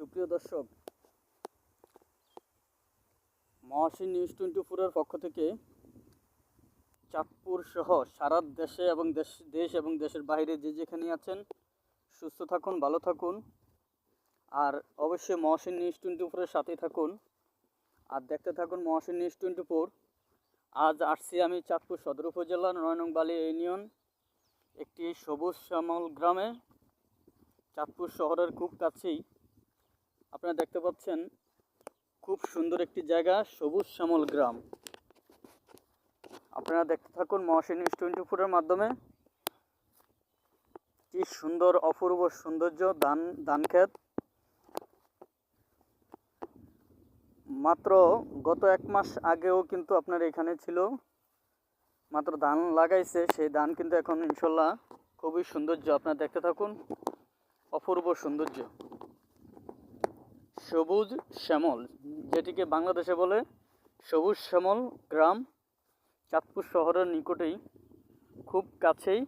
সুপ্রিয় দর্শক, মহাশী নিউজ 24-এর পক্ষ থেকে চাঁদপুর সহ সারা দেশে এবং দেশ এবং দেশের বাইরে যে যেখানে আছেন সুস্থ থাকুন, ভালো থাকুন। আর অবশ্যই মহাশী নিউজ 24-এর সাথেই থাকুন আর দেখতে থাকুন মহাশী নিউজ 24। আজ আসছি আমি চাঁদপুর সদর উপজেলার ৯ নং বালি ইউনিয়ন একটি সবুজ শ্যামল গ্রামে, চাঁদপুর শহরের খুব কাছেই। আপনারা দেখতে পাচ্ছেন খুব সুন্দর একটি জায়গা, সবুজ শ্যামল গ্রাম। আপনারা দেখতে থাকুন মহাশী নিউজ 24-এর মাধ্যমে। কি সুন্দর অপূর্ব সৌন্দর্য, ধান ক্ষেত। মাত্র গত 1 মাস আগেও কিন্তু আপনার এখানে ছিল, মাত্র ধান লাগাইছে, সেই ধান কিন্তু এখন ইনশাল্লাহ খুবই সৌন্দর্য। আপনারা দেখতে থাকুন, অপূর্ব সৌন্দর্য, সবুজ শ্যামল, যেটিকে বাংলাদেশে বলে সবুজ শ্যামল গ্রাম। চাঁদপুর শহরের নিকটেই, খুব কাছেই।